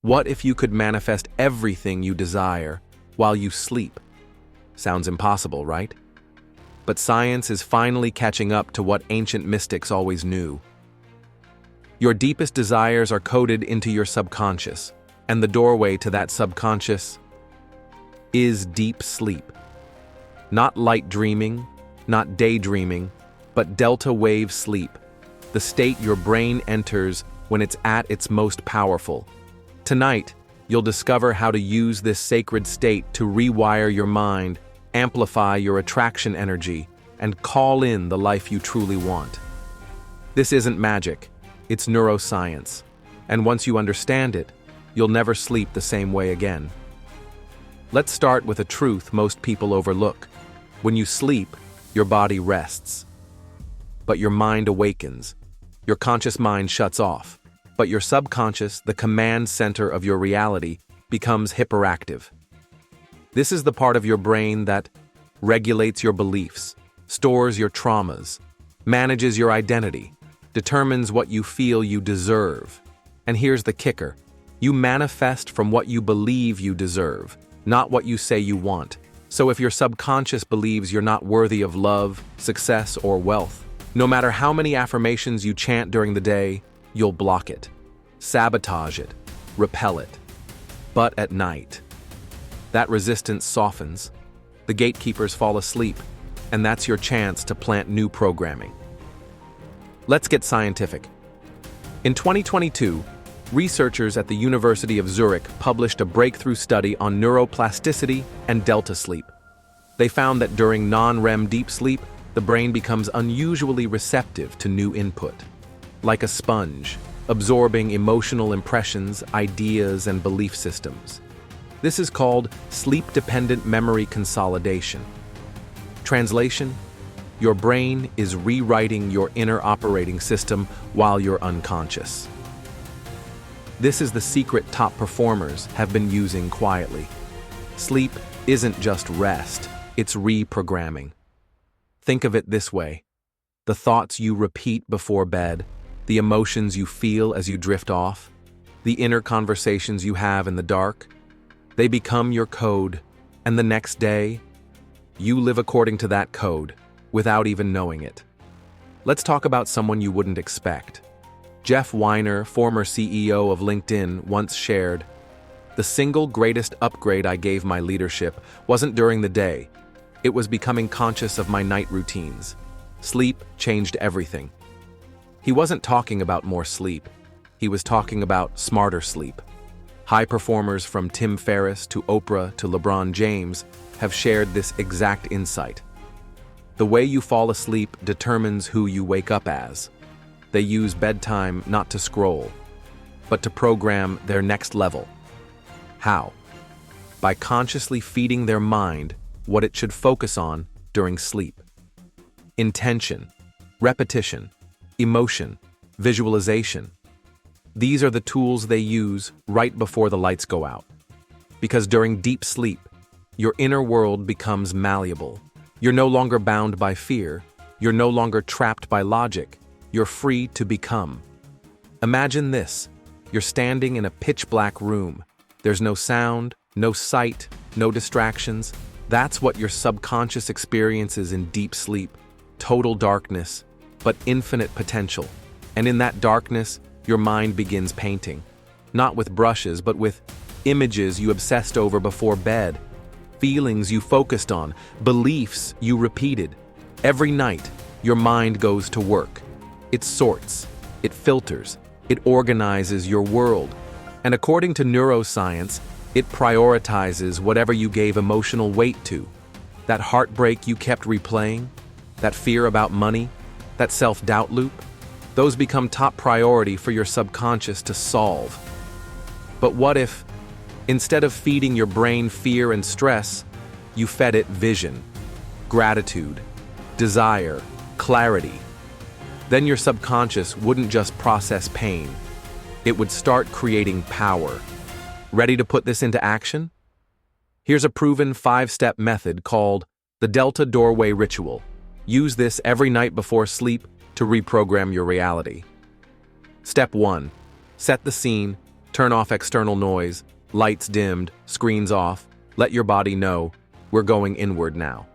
What if you could manifest everything you desire while you sleep? Sounds impossible, right? But science is finally catching up to what ancient mystics always knew. Your deepest desires are coded into your subconscious, and the doorway to that subconscious is deep sleep. Not light dreaming, not daydreaming, but delta wave sleep, the state your brain enters when it's at its most powerful. Tonight, you'll discover how to use this sacred state to rewire your mind, amplify your attraction energy, and call in the life you truly want. This isn't magic, it's neuroscience, and once you understand it, you'll never sleep the same way again. Let's start with a truth most people overlook. When you sleep, your body rests. But your mind awakens. Your conscious mind shuts off. But your subconscious, the command center of your reality, becomes hyperactive. This is the part of your brain that regulates your beliefs, stores your traumas, manages your identity, determines what you feel you deserve. And here's the kicker. You manifest from what you believe you deserve, not what you say you want. So if your subconscious believes you're not worthy of love, success, or wealth, no matter how many affirmations you chant during the day, you'll block it, sabotage it, repel it. But at night, that resistance softens, the gatekeepers fall asleep, and that's your chance to plant new programming. Let's get scientific. In 2022, researchers at the University of Zurich published a breakthrough study on neuroplasticity and delta sleep. They found that during non-REM deep sleep, the brain becomes unusually receptive to new input, like a sponge, absorbing emotional impressions, ideas, and belief systems. This is called sleep-dependent memory consolidation. Translation: your brain is rewriting your inner operating system while you're unconscious. This is the secret top performers have been using quietly. Sleep isn't just rest, it's reprogramming. Think of it this way: the thoughts you repeat before bed, the emotions you feel as you drift off, the inner conversations you have in the dark, they become your code, and the next day, you live according to that code, without even knowing it. Let's talk about someone you wouldn't expect. Jeff Weiner, former CEO of LinkedIn, once shared, "The single greatest upgrade I gave my leadership wasn't during the day. It was becoming conscious of my night routines. Sleep changed everything." He wasn't talking about more sleep. He was talking about smarter sleep. High performers from Tim Ferriss to Oprah to LeBron James have shared this exact insight. The way you fall asleep determines who you wake up as. They use bedtime not to scroll, but to program their next level. How? By consciously feeding their mind what it should focus on during sleep. Intention, repetition, emotion, visualization. These are the tools they use right before the lights go out. Because during deep sleep, your inner world becomes malleable. You're no longer bound by fear. You're no longer trapped by logic. You're free to become. Imagine this. You're standing in a pitch-black room. There's no sound, no sight, no distractions. That's what your subconscious experiences in deep sleep. Total darkness, but infinite potential. And in that darkness, your mind begins painting. Not with brushes, but with images you obsessed over before bed, feelings you focused on, beliefs you repeated. Every night, your mind goes to work. It sorts, it filters, it organizes your world. And according to neuroscience, it prioritizes whatever you gave emotional weight to. That heartbreak you kept replaying, that fear about money, that self-doubt loop, those become top priority for your subconscious to solve. But what if, instead of feeding your brain fear and stress, you fed it vision, gratitude, desire, clarity? Then your subconscious wouldn't just process pain. It would start creating power. Ready to put this into action? Here's a proven 5-step method called the Delta Doorway Ritual. Use this every night before sleep to reprogram your reality. Step 1. Set the scene, Turn off external noise, lights dimmed, screens off. Let your body know, we're going inward now.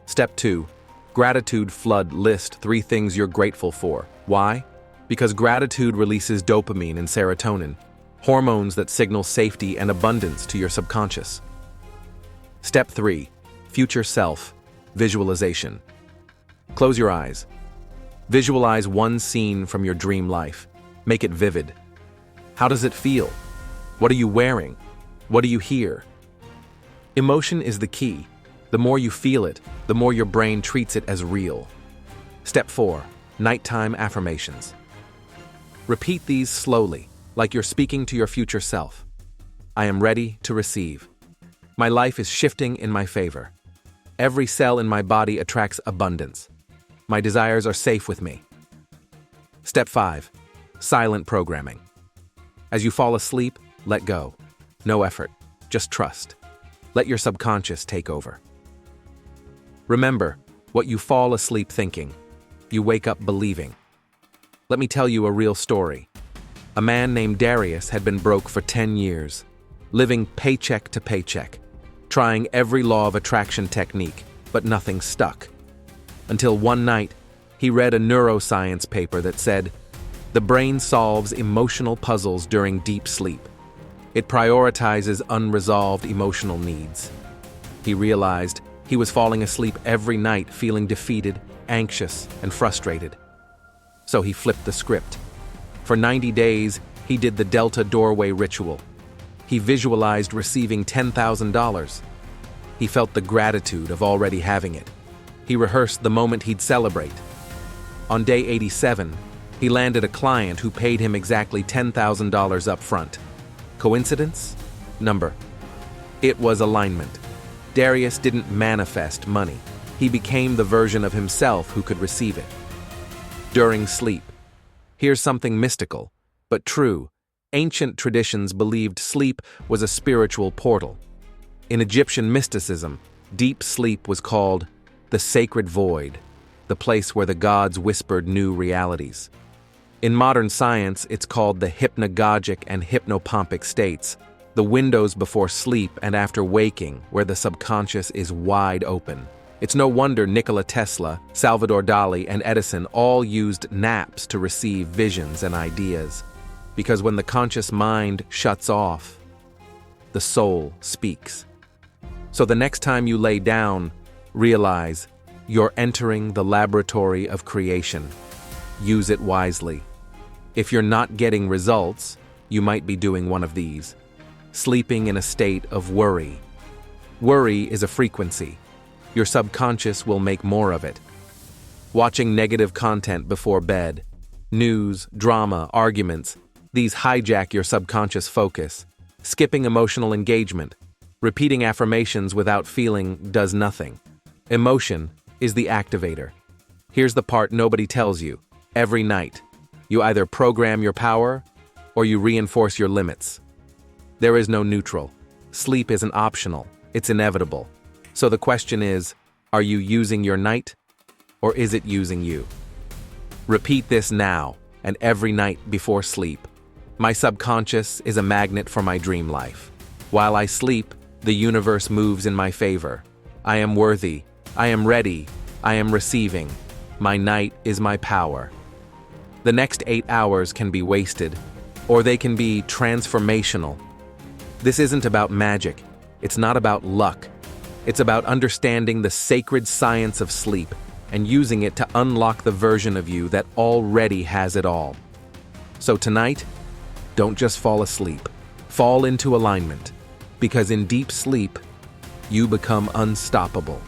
Step 2. Gratitude flood. List 3 things you're grateful for. Why? Because gratitude releases dopamine and serotonin, hormones that signal safety and abundance to your subconscious. Step 3. Future self. Visualization. Close your eyes. Visualize one scene from your dream life. Make it vivid. How does it feel? What are you wearing? What do you hear? Emotion is the key. The more you feel it, the more your brain treats it as real. Step 4. Nighttime affirmations. Repeat these slowly, like you're speaking to your future self. I am ready to receive. My life is shifting in my favor. Every cell in my body attracts abundance. My desires are safe with me. Step 5. Silent programming. As you fall asleep, let go. No effort, just trust. Let your subconscious take over. Remember, what you fall asleep thinking, you wake up believing. Let me tell you a real story. A man named Darius had been broke for 10 years, living paycheck to paycheck, trying every law of attraction technique, but nothing stuck. Until one night, he read a neuroscience paper that said, the brain solves emotional puzzles during deep sleep. It prioritizes unresolved emotional needs. He realized he was falling asleep every night feeling defeated, anxious, and frustrated. So he flipped the script. For 90 days, he did the Delta Doorway ritual. He visualized receiving $10,000. He felt the gratitude of already having it. He rehearsed the moment he'd celebrate. On day 87, he landed a client who paid him exactly $10,000 up front. Coincidence? Number. It was alignment. Darius didn't manifest money. He became the version of himself who could receive it. During sleep. Here's something mystical, but true. Ancient traditions believed sleep was a spiritual portal. In Egyptian mysticism, deep sleep was called the sacred void, the place where the gods whispered new realities. In modern science, it's called the hypnagogic and hypnopompic states, the windows before sleep and after waking, where the subconscious is wide open. It's no wonder Nikola Tesla, Salvador Dali, and Edison all used naps to receive visions and ideas. Because when the conscious mind shuts off, the soul speaks. So the next time you lay down, realize you're entering the laboratory of creation. Use it wisely. If you're not getting results, you might be doing one of these. Sleeping in a state of worry. Worry is a frequency. Your subconscious will make more of it. Watching negative content before bed. News, drama, arguments. These hijack your subconscious focus. Skipping emotional engagement. Repeating affirmations without feeling does nothing. Emotion is the activator. Here's the part nobody tells you. Every night, you either program your power or you reinforce your limits. There is no neutral. Sleep isn't optional, it's inevitable. So the question is, are you using your night or is it using you? Repeat this now and every night before sleep. My subconscious is a magnet for my dream life. While I sleep, the universe moves in my favor. I am worthy. I am ready. I am receiving. My night is my power. The next 8 hours can be wasted, or they can be transformational. This isn't about magic. It's not about luck. It's about understanding the sacred science of sleep and using it to unlock the version of you that already has it all. So tonight, don't just fall asleep. Fall into alignment, because in deep sleep, you become unstoppable.